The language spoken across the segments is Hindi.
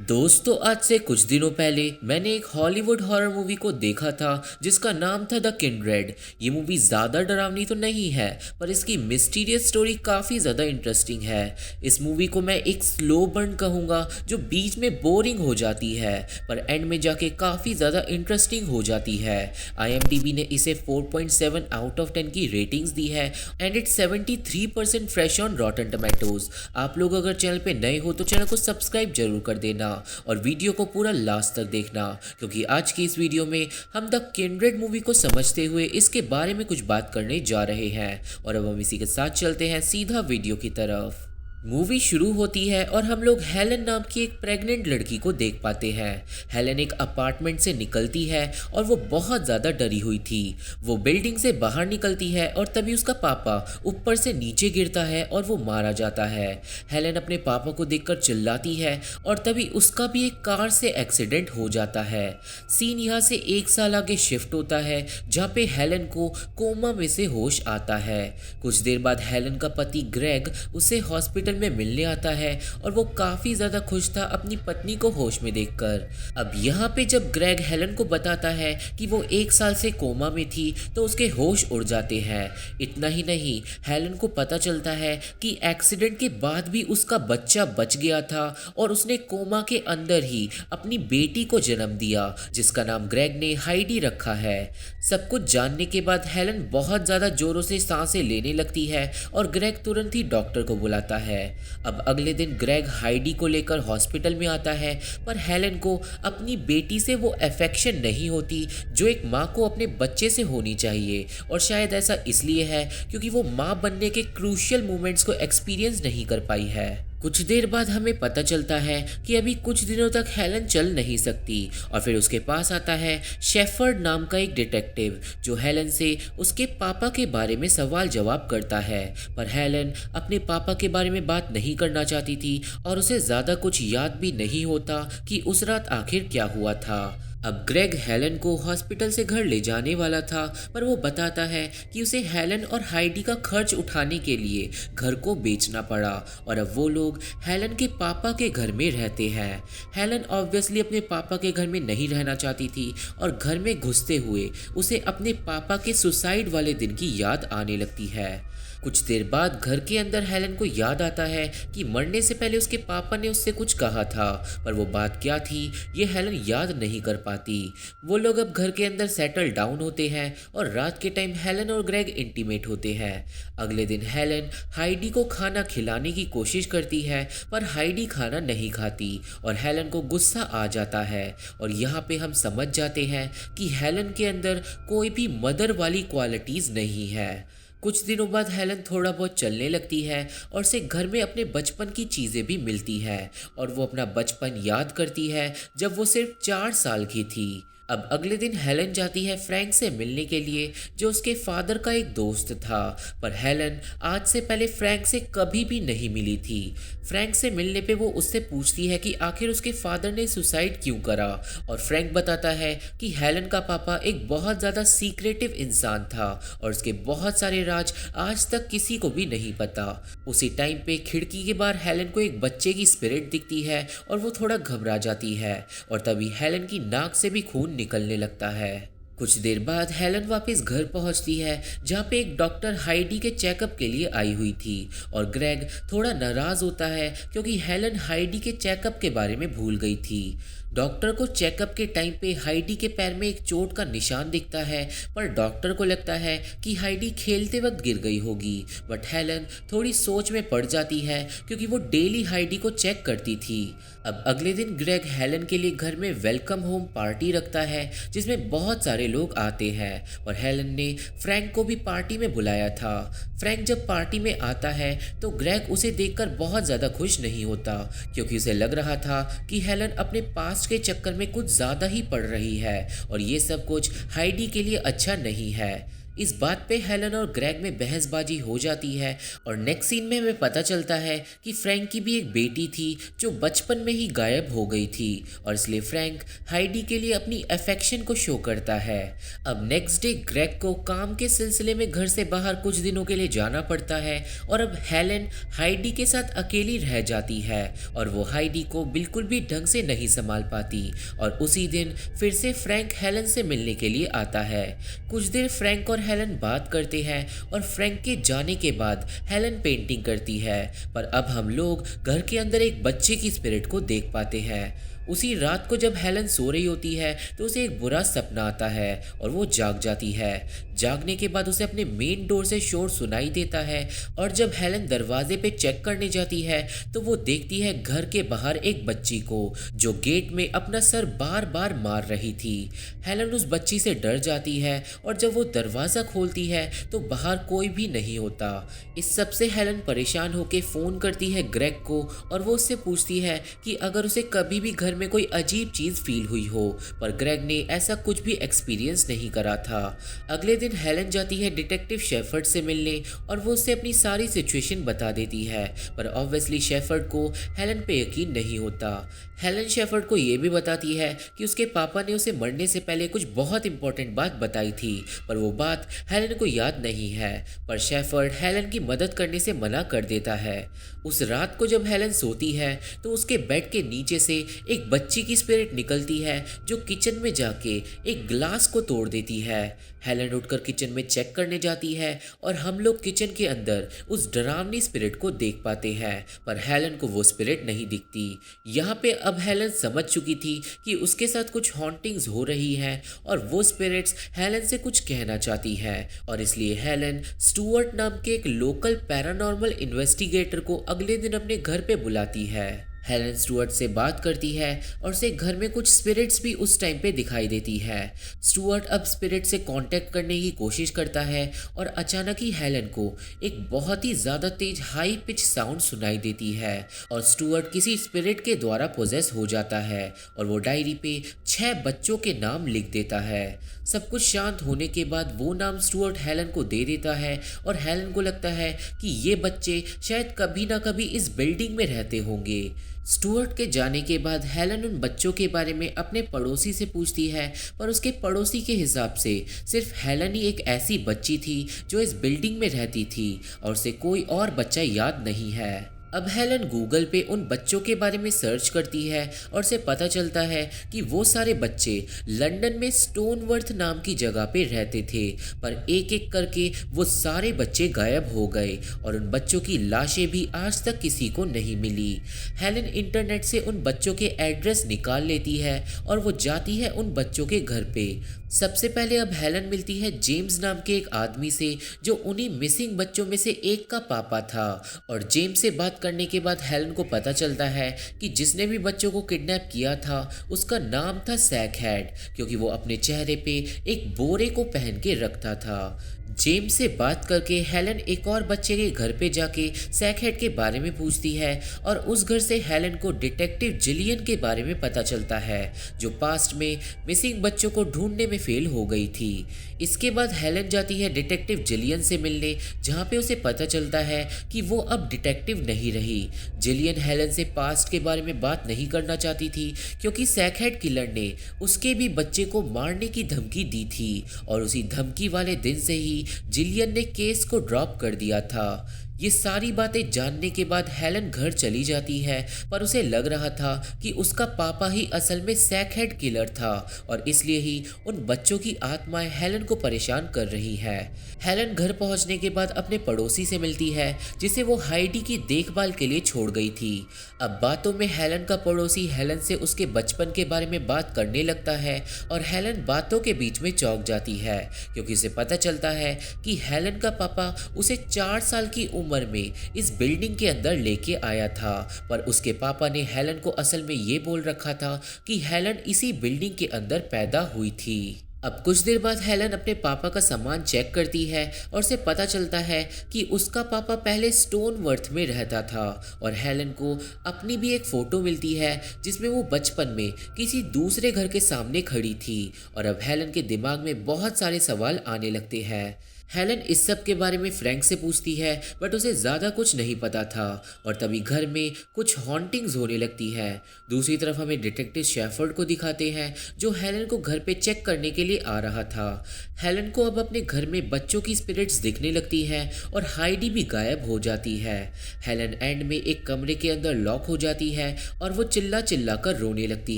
दोस्तों, आज से कुछ दिनों पहले मैंने एक हॉलीवुड हॉरर मूवी को देखा था जिसका नाम था द किंड्रेड। ये मूवी ज़्यादा डरावनी तो नहीं है, पर इसकी मिस्टीरियस स्टोरी काफ़ी ज़्यादा इंटरेस्टिंग है। इस मूवी को मैं एक स्लो बर्न कहूँगा जो बीच में बोरिंग हो जाती है पर एंड में जाके काफ़ी ज़्यादा इंटरेस्टिंग हो जाती है। IMDb ने इसे 4.7 आउट ऑफ 10 की रेटिंग्स दी है and it's 73% fresh on रॉटन tomatoes. आप लोग अगर चैनल पे नए हो तो चैनल को सब्सक्राइब जरूर कर देना और वीडियो को पूरा लास्ट तक देखना, क्योंकि आज की इस वीडियो में हम द किंड्रेड मूवी को समझते हुए इसके बारे में कुछ बात करने जा रहे हैं। और अब हम इसी के साथ चलते हैं सीधा वीडियो की तरफ। मूवी शुरू होती है और हम लोग हेलन नाम की एक प्रेग्नेंट लड़की को देख पाते हैं। हेलन एक अपार्टमेंट से निकलती है और वो बहुत ज़्यादा डरी हुई थी। वो बिल्डिंग से बाहर निकलती है और तभी उसका पापा ऊपर से नीचे गिरता है और वो मारा जाता है। हेलन अपने पापा को देखकर चिल्लाती है और तभी उसका भी एक कार से एक्सीडेंट हो जाता है। सीन यहाँ से 1 साल आगे शिफ्ट होता है जहाँ पे हेलन को कोमा में से होश आता है। कुछ देर बाद हेलन का पति ग्रेग उसे हॉस्पिटल में मिलने आता है और वो काफी ज्यादा खुश था अपनी पत्नी को होश में देखकर। अब यहाँ पे जब ग्रेग हेलन को बताता है कि वो 1 साल से कोमा में थी तो उसके होश उड़ जाते हैं। इतना ही नहीं, हेलन को पता चलता है कि एक्सीडेंट के बाद भी उसका बच्चा बच गया था और उसने कोमा के अंदर ही अपनी बेटी को जन्म दिया जिसका नाम ग्रेग ने हाइडी रखा है। सब कुछ जानने के बाद हेलन बहुत ज्यादा जोरों से सांसें लेने लगती है और ग्रेग तुरंत ही डॉक्टर को बुलाता है। अब अगले दिन ग्रेग हाइडी को लेकर हॉस्पिटल में आता है, पर हेलन को अपनी बेटी से वो अफेक्शन नहीं होती जो एक माँ को अपने बच्चे से होनी चाहिए। और शायद ऐसा इसलिए है क्योंकि वो माँ बनने के क्रूशियल मोमेंट्स को एक्सपीरियंस नहीं कर पाई है। कुछ देर बाद हमें पता चलता है कि अभी कुछ दिनों तक हेलन चल नहीं सकती और फिर उसके पास आता है शेफर्ड नाम का एक डिटेक्टिव जो हेलन से उसके पापा के बारे में सवाल जवाब करता है। पर हेलन अपने पापा के बारे में बात नहीं करना चाहती थी और उसे ज़्यादा कुछ याद भी नहीं होता कि उस रात आखिर क्या हुआ था। अब ग्रेग हेलन को हॉस्पिटल से घर ले जाने वाला था, पर वो बताता है कि उसे हेलन और हाइडी का खर्च उठाने के लिए घर को बेचना पड़ा और अब वो लोग हेलन के पापा के घर में रहते हैं। हेलन ऑब्वियसली अपने पापा के घर में नहीं रहना चाहती थी और घर में घुसते हुए उसे अपने पापा के सुसाइड वाले दिन की याद आने लगती है। कुछ देर बाद घर के अंदर हेलन को याद आता है कि मरने से पहले उसके पापा ने उससे कुछ कहा था, पर वो बात क्या थी ये हेलन याद नहीं कर पाती। वो लोग अब घर के अंदर सेटल डाउन होते हैं और रात के टाइम हेलन और ग्रेग इंटीमेट होते हैं। अगले दिन हेलन हाइडी को खाना खिलाने की कोशिश करती है, पर हाइडी खाना नहीं खाती और हेलन को गुस्सा आ जाता है। और यहाँ पे हम समझ जाते हैं कि हेलन के अंदर कोई भी मदर वाली क्वालिटीज नहीं है। कुछ दिनों बाद हेलन थोड़ा बहुत चलने लगती है और उसे घर में अपने बचपन की चीज़ें भी मिलती हैं और वो अपना बचपन याद करती है जब वो सिर्फ 4 साल की थी। अब अगले दिन हेलन जाती है फ्रैंक से मिलने के लिए जो उसके फादर का एक दोस्त था, पर हेलन आज से पहले फ्रैंक से कभी भी नहीं मिली थी। फ्रैंक से मिलने पे वो उससे पूछती है कि आखिर उसके फादर ने सुसाइड क्यों करा और फ्रैंक बताता है कि हेलन का पापा एक बहुत ज़्यादा सीक्रेटिव इंसान था और उसके बहुत सारे राज आज तक किसी को भी नहीं पता। उसी टाइम पे खिड़की के बाहर हेलन को एक बच्चे की स्पिरिट दिखती है और वो थोड़ा घबरा जाती है और तभी हेलन की नाक से भी खून निकलने लगता है। कुछ देर बाद हेलन वापस घर पहुंचती है जहां पे एक डॉक्टर हाइडी के चेकअप के लिए आई हुई थी और ग्रेग थोड़ा नाराज होता है क्योंकि हेलन हाइडी के चेकअप के बारे में भूल गई थी। डॉक्टर को चेकअप के टाइम पे हाइडी के पैर में एक चोट का निशान दिखता है, पर डॉक्टर को लगता है कि हाइडी खेलते वक्त गिर गई होगी, बट हेलन थोड़ी सोच में पड़ जाती है क्योंकि वो डेली हाइडी को चेक करती थी। अब अगले दिन ग्रेग हेलन के लिए घर में वेलकम होम पार्टी रखता है जिसमें बहुत सारे लोग आते हैं और हेलन ने फ्रैंक को भी पार्टी में बुलाया था। फ्रैंक जब पार्टी में आता है तो ग्रेग उसे देखकर बहुत ज़्यादा खुश नहीं होता क्योंकि उसे लग रहा था कि हेलन अपने पास्ट के चक्कर में कुछ ज़्यादा ही पड़ रही है और ये सब कुछ हाइडी के लिए अच्छा नहीं है। इस बात पे हेलन और ग्रेग में बहसबाजी हो जाती है और नेक्स्ट सीन में हमें पता चलता है कि फ्रैंक की भी एक बेटी थी जो बचपन में ही गायब हो गई थी और इसलिए फ्रैंक हाइडी के लिए अपनी अफेक्शन को शो करता है। अब नेक्स्ट डे ग्रेग को काम के सिलसिले में घर से बाहर कुछ दिनों के लिए जाना पड़ता है और अब हेलन हाइडी के साथ अकेली रह जाती है और वो हाइडी को बिल्कुल भी ढंग से नहीं संभाल पाती और उसी दिन फिर से फ्रैंक हेलन से मिलने के लिए आता है। कुछ देर फ्रैंक और हेलन बात करते हैं और फ्रैंक के जाने के बाद हेलन पेंटिंग करती है, पर अब हम लोग घर के अंदर एक बच्चे की स्पिरिट को देख पाते हैं। उसी रात को जब हेलन सो रही होती है तो उसे एक बुरा सपना आता है और वो जाग जाती है। जागने के बाद उसे अपने मेन डोर से शोर सुनाई देता है और जब हेलन दरवाजे पे चेक करने जाती है तो वो देखती है घर के बाहर एक बच्ची को जो गेट में अपना सर बार बार मार रही थी। हेलन उस बच्ची से डर जाती है और जब वो दरवाज़ा खोलती है तो बाहर कोई भी नहीं होता। इस सब से हेलन परेशान होकर फ़ोन करती है ग्रेग को और वो उससे पूछती है कि अगर उसे कभी भी घर में कोई अजीब चीज़ फील हुई हो, पर ग्रेग ने ऐसा कुछ भी एक्सपीरियंस नहीं करा था। अगले दिन हेलन जाती है डिटेक्टिव शेफर्ड से मिलने और वो उससे अपनी सारी सिचुएशन बता देती है, पर ऑब्वियसली शेफर्ड को हेलन पे यकीन नहीं होता। हेलन शेफर्ड को ये भी बताती है कि उसके पापा ने उसे मरने से पहले कुछ बहुत इंपॉर्टेंट बात बताई थी, पर वो बात हेलन को याद नहीं है, पर शेफर्ड हेलन की मदद करने से मना कर देता है। उस रात को जब हेलन सोती है तो उसके बेड के नीचे से एक बच्ची की स्पिरिट निकलती है जो किचन में जाके एक ग्लास को तोड़ देती है। हेलन उठकर किचन में चेक करने जाती है और हम लोग किचन के अंदर उस डरावनी स्पिरिट को देख पाते हैं, पर हेलन को वो स्पिरिट नहीं दिखती। यहाँ पे अब हेलन समझ चुकी थी कि उसके साथ कुछ हॉन्टिंग्स हो रही हैं और वो स्पिरिट्स हेलन से कुछ कहना चाहती हैं और इसलिए हेलन स्टुअर्ट नाम के एक लोकल पैरानॉर्मल इन्वेस्टिगेटर को अगले दिन अपने घर पे बुलाती है। हेलन स्टुअर्ट से बात करती है और उसे घर में कुछ स्पिरिट्स भी उस टाइम पे दिखाई देती है। स्टुअर्ट अब स्पिरिट से कांटेक्ट करने की कोशिश करता है और अचानक ही हेलन को एक बहुत ही ज़्यादा तेज हाई पिच साउंड सुनाई देती है और स्टुअर्ट किसी स्पिरिट के द्वारा पोजेस हो जाता है और वो डायरी पे 6 बच्चों के नाम लिख देता है। सब कुछ शांत होने के बाद वो नाम स्टुअर्ट हेलन को दे देता है और हेलन को लगता है कि ये बच्चे शायद कभी ना कभी इस बिल्डिंग में रहते होंगे। स्टुअर्ट के जाने के बाद हेलन उन बच्चों के बारे में अपने पड़ोसी से पूछती है, पर उसके पड़ोसी के हिसाब से सिर्फ हेलन ही एक ऐसी बच्ची थी जो इस बिल्डिंग में रहती थी और उसे कोई और बच्चा याद नहीं है। अब हेलन गूगल पे उन बच्चों के बारे में सर्च करती है और उसे पता चलता है कि वो सारे बच्चे लंदन में स्टोनवर्थ नाम की जगह पे रहते थे, पर एक एक करके वो सारे बच्चे गायब हो गए और उन बच्चों की लाशें भी आज तक किसी को नहीं मिली। हेलन इंटरनेट से उन बच्चों के एड्रेस निकाल लेती है और वो जाती है उन बच्चों के घर पे। सबसे पहले अब हेलन मिलती है जेम्स नाम के एक आदमी से जो उन्हीं मिसिंग बच्चों में से एक का पापा था और जेम्स से बात करने के बाद हेलन को पता चलता है कि जिसने भी बच्चों को किडनैप किया था उसका नाम था सैकहेड, क्योंकि वो अपने चेहरे पे एक बोरे को पहन के रखता था। जेम्स से बात करके हेलन एक और बच्चे के घर पे जाके सैकहेड के बारे में पूछती है और उस घर से हेलन को डिटेक्टिव जिलियन के बारे में पता चलता है जो पास्ट में मिसिंग बच्चों को ढूंढने में फेल हो गई थी। इसके बाद हेलन जाती है डिटेक्टिव जिलियन से मिलने, जहाँ पे उसे पता चलता है कि वो अब डिटेक्टिव नहीं रही। जिलियन हेलन से पास्ट के बारे में बात नहीं करना चाहती थी क्योंकि सैकहेड किलर ने उसके भी बच्चे को मारने की धमकी दी थी और उसी धमकी वाले दिन से ही जिलियन ने केस को ड्रॉप कर दिया था। ये सारी बातें जानने के बाद हेलन घर चली जाती है, पर उसे लग रहा था कि उसका पापा ही असल में सैकहेड किलर था और इसलिए ही उन बच्चों की आत्माएं हेलन को परेशान कर रही है। हेलन घर पहुंचने के बाद अपने पड़ोसी से मिलती है जिसे वो हाइडी की देखभाल के लिए छोड़ गई थी। अब बातों में हेलन का पड़ोसी हेलन से उसके बचपन के बारे में बात करने लगता है और हेलन बातों के बीच में चौंक जाती है क्योंकि उसे पता चलता है कि हेलन का पापा उसे 4 साल की उम्र में इस बिल्डिंग के अंदर लेके आया था, पर उसके पापा ने हेलन को असल में ये बोल रखा था कि हेलन इसी बिल्डिंग के अंदर पैदा हुई थी। अब कुछ देर बाद हेलन अपने पापा का सामान चेक करती है और उसे पता चलता है कि उसका पापा पहले स्टोनवर्थ में रहता था। और हेलन को अपनी भी एक फ़ोटो मिलती है जिसमें वो बचपन में किसी दूसरे घर के सामने खड़ी थी। और अब हेलन के दिमाग में बहुत सारे सवाल आने लगते हैं। हेलन इस सब के बारे में फ्रैंक से पूछती है, बट उसे ज़्यादा कुछ नहीं पता था। और तभी घर में कुछ हॉन्टिंग्स होने लगती है। दूसरी तरफ हमें डिटेक्टिव शेफर्ड को दिखाते हैं जो हेलन को घर पे चेक करने के लिए आ रहा था। हेलन को अब अपने घर में बच्चों की स्पिरिट्स दिखने लगती है और हाइडी भी गायब हो जाती है। हेलन एंड में एक कमरे के अंदर लॉक हो जाती है और वो चिल्ला चिल्ला कर रोने लगती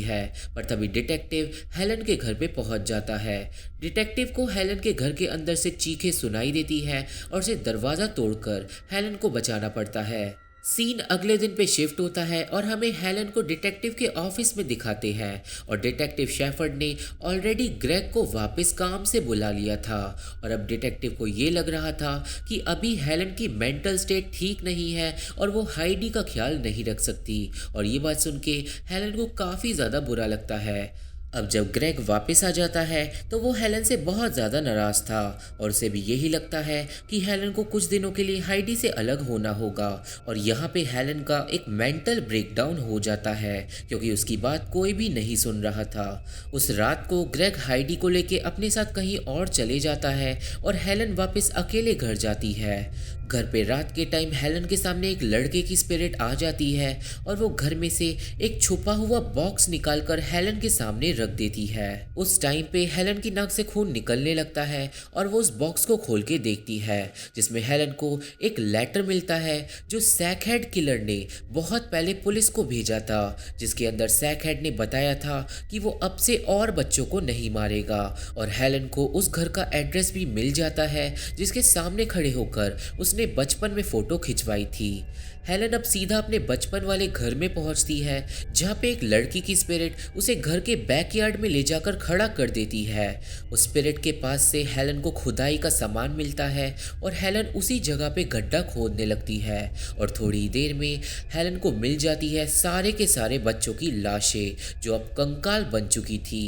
है। पर तभी डिटेक्टिव हेलन के घर पे पहुंच जाता है। डिटेक्टिव को हेलन के घर के अंदर से चीखें सुनाई देती है और उसे दरवाज़ा तोड़कर हेलन को बचाना पड़ता है। सीन अगले दिन पे शिफ्ट होता है और हमें हेलन को डिटेक्टिव के ऑफिस में दिखाते हैं। और डिटेक्टिव शेफर्ड ने ऑलरेडी ग्रेग को वापस काम से बुला लिया था। और अब डिटेक्टिव को ये लग रहा था कि अभी हेलन की मेंटल स्टेट ठीक नहीं है और वो हाइडी का ख्याल नहीं रख सकती। और ये बात सुन के हेलन को काफ़ी ज़्यादा बुरा लगता है। अब जब ग्रेग वापस आ जाता है तो वो हेलन से बहुत ज़्यादा नाराज़ था और उसे भी यही लगता है कि हेलन को कुछ दिनों के लिए हाइडी से अलग होना होगा। और यहाँ पे हेलन का एक मेंटल ब्रेकडाउन हो जाता है क्योंकि उसकी बात कोई भी नहीं सुन रहा था। उस रात को ग्रेग हाइडी को लेके अपने साथ कहीं और चले जाता है और हेलन वापस अकेले घर जाती है। घर पे रात के टाइम हेलन के सामने एक लड़के की स्पिरिट आ जाती है और वो घर में से एक छुपा हुआ बॉक्स निकालकर हेलन के सामने रख देती है। उस टाइम पे हेलन की नाक से खून निकलने लगता है और वो उस बॉक्स को खोल के देखती है जिसमें हेलन को एक लेटर मिलता है जो सैकहेड किलर ने बहुत पहले पुलिस को भेजा था, जिसके अंदर सैकहेड ने बताया था कि वो अब से और बच्चों को नहीं मारेगा। और हेलन को उस घर का एड्रेस भी मिल जाता है जिसके सामने खड़े होकर उसने बचपन में फोटो खिंचवाई थी। हेलन अब सीधा अपने बचपन वाले घर में पहुंचती है जहां पे एक लड़की की स्पिरिट उसे घर के बैकयार्ड में ले जाकर खड़ा कर देती है। उस स्पिरिट के पास से हेलन को खुदाई का सामान मिलता है और हेलन उसी जगह पे गड्ढा खोदने लगती है। और थोड़ी देर में हेलन को मिल जाती है सारे के सारे बच्चों की लाशें जो अब कंकाल बन चुकी थी।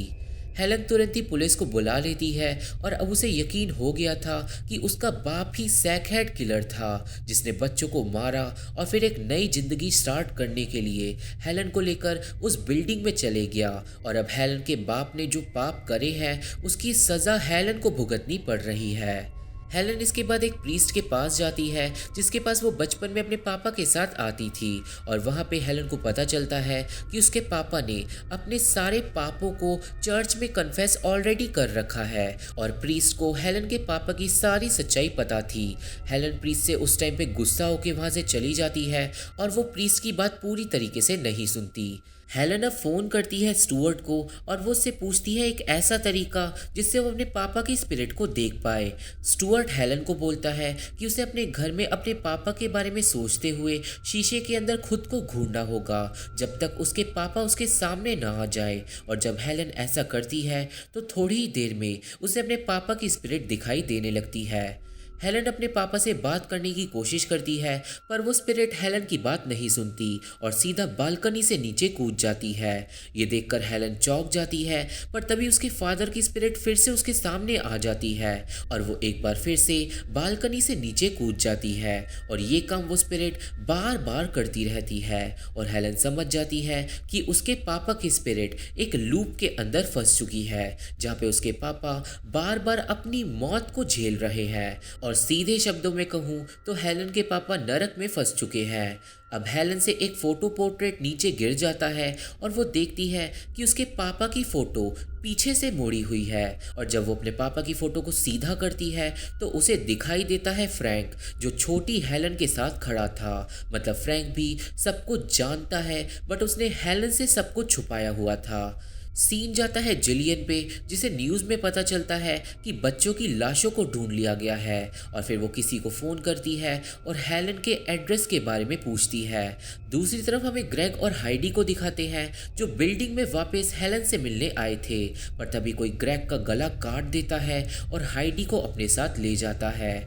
हेलन तुरंत ही पुलिस को बुला लेती है और अब उसे यकीन हो गया था कि उसका बाप ही सैकहेड किलर था जिसने बच्चों को मारा और फिर एक नई जिंदगी स्टार्ट करने के लिए हेलन को लेकर उस बिल्डिंग में चले गया। और अब हेलन के बाप ने जो पाप करे हैं उसकी सज़ा हेलन को भुगतनी पड़ रही है। हेलन इसके बाद एक प्रीस्ट के पास जाती है जिसके पास वो बचपन में अपने पापा के साथ आती थी। और वहाँ पे हेलन को पता चलता है कि उसके पापा ने अपने सारे पापों को चर्च में कन्फेस ऑलरेडी कर रखा है। और प्रीस्ट को हेलन के पापा की सारी सच्चाई पता थी। हेलन प्रीस्ट से उस टाइम पे गुस्सा होकर वहाँ से चली जाती है और वो प्रीस्ट की बात पूरी तरीके से नहीं सुनती। हेलन अब फ़ोन करती है स्टुअर्ट को और वो उससे पूछती है एक ऐसा तरीका जिससे वो अपने पापा की स्पिरिट को देख पाए। स्टुअर्ट हेलन को बोलता है कि उसे अपने घर में अपने पापा के बारे में सोचते हुए शीशे के अंदर खुद को घूरना होगा जब तक उसके पापा उसके सामने ना आ जाए। और जब हेलन ऐसा करती है तो थोड़ी ही देर में उसे अपने पापा की स्पिरिट दिखाई देने लगती है। हेलन अपने पापा से बात करने की कोशिश करती है पर वो स्पिरिट हेलन की बात नहीं सुनती और सीधा बालकनी से नीचे कूद जाती है। ये देखकर हेलन चौंक जाती है पर तभी उसके फादर की स्पिरिट फिर से उसके सामने आ जाती है और वो एक बार फिर से बालकनी से नीचे कूद जाती है। और ये काम वो स्पिरिट बार बार करती रहती है और हेलन समझ जाती है कि उसके पापा की स्पिरिट एक लूप के अंदर फंस चुकी है जहाँ पे उसके पापा बार बार अपनी मौत को झेल रहे हैं। और सीधे शब्दों में कहूँ तो हेलन के पापा नरक में फंस चुके हैं। अब हेलन से एक फ़ोटो पोर्ट्रेट नीचे गिर जाता है और वो देखती है कि उसके पापा की फ़ोटो पीछे से मोड़ी हुई है। और जब वो अपने पापा की फ़ोटो को सीधा करती है तो उसे दिखाई देता है फ्रैंक जो छोटी हेलन के साथ खड़ा था। मतलब फ्रैंक भी सब कुछ जानता है बट उसने हेलन से सब कुछ छुपाया हुआ था। सीन जाता है जिलियन पे जिसे न्यूज़ में पता चलता है कि बच्चों की लाशों को ढूंढ लिया गया है। और फिर वो किसी को फ़ोन करती है और हेलन के एड्रेस के बारे में पूछती है। दूसरी तरफ हमें ग्रेग और हाइडी को दिखाते हैं जो बिल्डिंग में वापस हेलन से मिलने आए थे। पर तभी कोई ग्रेग का गला काट देता है और हाइडी को अपने साथ ले जाता है।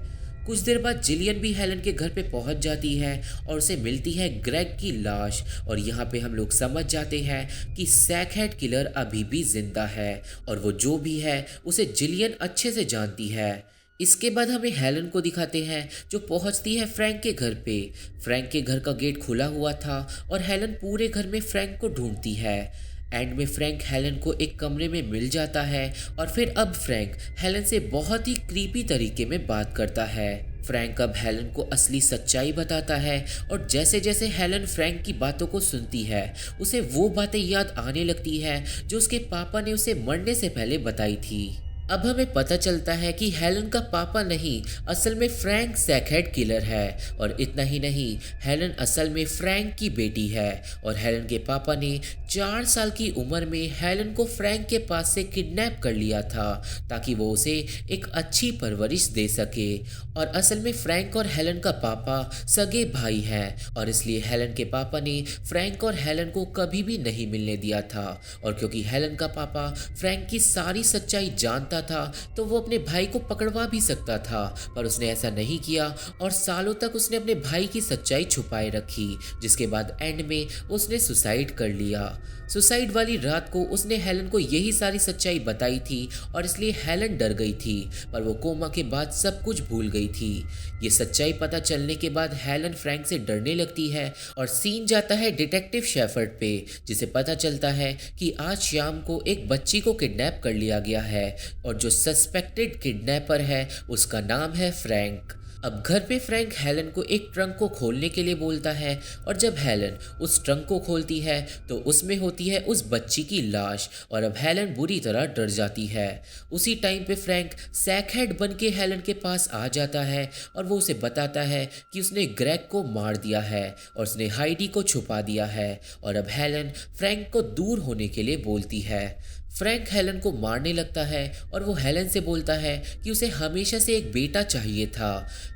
कुछ देर बाद जिलियन भी हेलन के घर पे पहुंच जाती है और उसे मिलती है ग्रेग की लाश। और यहाँ पे हम लोग समझ जाते हैं कि सैकहेड किलर अभी भी जिंदा है और वो जो भी है उसे जिलियन अच्छे से जानती है। इसके बाद हमें हेलन को दिखाते हैं जो पहुंचती है फ्रैंक के घर पे। फ्रैंक के घर का गेट खुला हुआ था और हेलन पूरे घर में फ्रैंक को ढूंढती है। एंड में फ्रैंक हेलन को एक कमरे में मिल जाता है और फिर अब फ्रैंक हेलन से बहुत ही क्रीपी तरीके में बात करता है। फ्रैंक अब हेलन को असली सच्चाई बताता है और जैसे जैसे हेलन फ्रैंक की बातों को सुनती है उसे वो बातें याद आने लगती है जो उसके पापा ने उसे मरने से पहले बताई थी। अब हमें पता चलता है कि हेलन का पापा नहीं, असल में फ्रैंक सैकहेड किलर है। और इतना ही नहीं, हेलन असल में फ्रैंक की बेटी है और हेलन के पापा ने 4 साल की उम्र में हेलन को फ्रैंक के पास से किडनैप कर लिया था ताकि वो उसे एक अच्छी परवरिश दे सके। और असल में फ्रैंक और हेलन का पापा सगे भाई हैं और इसलिए हेलन के पापा ने फ्रैंक और हेलन को कभी भी नहीं मिलने दिया था। और क्योंकि हेलन का पापा फ्रैंक की सारी सच्चाई जानता था तो वो अपने भाई को पकड़वा भी सकता था, पर उसने ऐसा नहीं किया और सालों तक उसने अपने भाई की सच्चाई छुपाए रखी, जिसके बाद एंड में उसने सुसाइड कर लिया। सुसाइड वाली रात को उसने हेलन को यही सारी सच्चाई बताई थी और इसलिए हेलन डर गई थी, पर वो कोमा के बाद सब कुछ भूल गई थी। ये सच्चाई पता चलने के बाद हेलन फ्रैंक से डरने लगती है और सीन जाता है डिटेक्टिव शेफर्ड पे, जिसे पता चलता है कि आज शाम को एक बच्ची को किडनैप कर लिया गया है और जो सस्पेक्टेड किडनैपर है उसका नाम है फ्रैंक। अब घर पे फ्रैंक हेलन को एक ट्रंक को खोलने के लिए बोलता है और जब हेलन उस ट्रंक को खोलती है तो उसमें होती है उस बच्ची की लाश और अब हेलन बुरी तरह डर जाती है। उसी टाइम पे फ्रैंक सैकहेड बन के हेलन के पास आ जाता है और वो उसे बताता है कि उसने ग्रेग को मार दिया है और उसने हाइडी को छुपा दिया है और अब हेलन फ्रैंक को दूर होने के लिए बोलती है। फ्रैंक हेलन को मारने लगता है और वो हेलन से बोलता है कि उसे हमेशा से एक बेटा चाहिए था।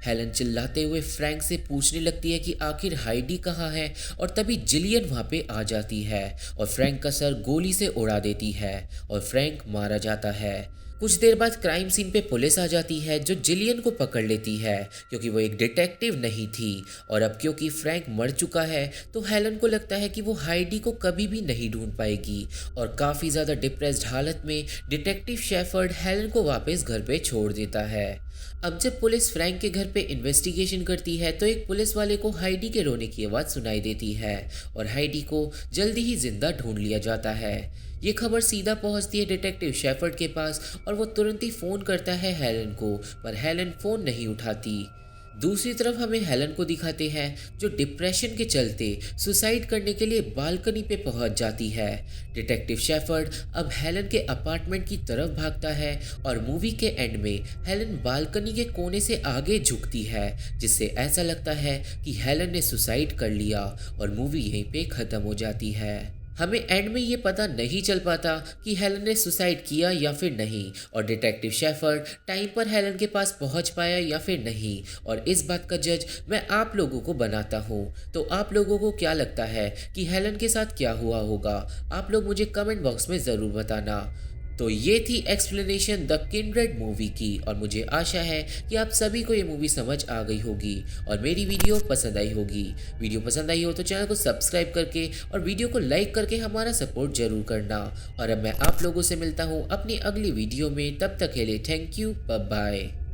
हेलन चिल्लाते हुए फ्रैंक से पूछने लगती है कि आखिर हाइडी कहाँ है और तभी जिलियन वहाँ पे आ जाती है और फ्रैंक का सर गोली से उड़ा देती है और फ्रैंक मारा जाता है। कुछ देर बाद क्राइम सीन पे पुलिस आ जाती है जो जिलियन को पकड़ लेती है क्योंकि वो एक डिटेक्टिव नहीं थी। और अब क्योंकि फ्रैंक मर चुका है तो हेलन को लगता है कि वो हाइडी को कभी भी नहीं ढूंढ पाएगी और काफ़ी ज़्यादा डिप्रेस्ड हालत में डिटेक्टिव शेफर्ड हेलन को वापस घर पे छोड़ देता है। अब जब पुलिस फ्रैंक के घर पे इन्वेस्टिगेशन करती है तो एक पुलिस वाले को हाइडी के रोने की आवाज़ सुनाई देती है और हाइडी को जल्दी ही जिंदा ढूंढ लिया जाता है। ये खबर सीधा पहुंचती है डिटेक्टिव शेफर्ड के पास और वो तुरंत ही फ़ोन करता है हेलन को, पर हेलन फ़ोन नहीं उठाती। दूसरी तरफ हमें हेलन को दिखाते हैं जो डिप्रेशन के चलते सुसाइड करने के लिए बालकनी पे पहुंच जाती है। डिटेक्टिव शेफर्ड अब हेलन के अपार्टमेंट की तरफ भागता है और मूवी के एंड में हेलन बालकनी के कोने से आगे झुकती है, जिससे ऐसा लगता है कि हेलन ने सुसाइड कर लिया और मूवी यहीं पे ख़त्म हो जाती है। हमें एंड में ये पता नहीं चल पाता कि हेलन ने सुसाइड किया या फिर नहीं और डिटेक्टिव शेफर्ड टाइम पर हेलन के पास पहुंच पाया या फिर नहीं, और इस बात का जज मैं आप लोगों को बनाता हूं। तो आप लोगों को क्या लगता है कि हेलन के साथ क्या हुआ होगा? आप लोग मुझे कमेंट बॉक्स में ज़रूर बताना। तो ये थी एक्सप्लेनेशन द किंड्रेड मूवी की और मुझे आशा है कि आप सभी को ये मूवी समझ आ गई होगी और मेरी वीडियो पसंद आई होगी। वीडियो पसंद आई हो तो चैनल को सब्सक्राइब करके और वीडियो को लाइक करके हमारा सपोर्ट जरूर करना। और अब मैं आप लोगों से मिलता हूँ अपनी अगली वीडियो में, तब तक के लिए थैंक यू, बाय बाय।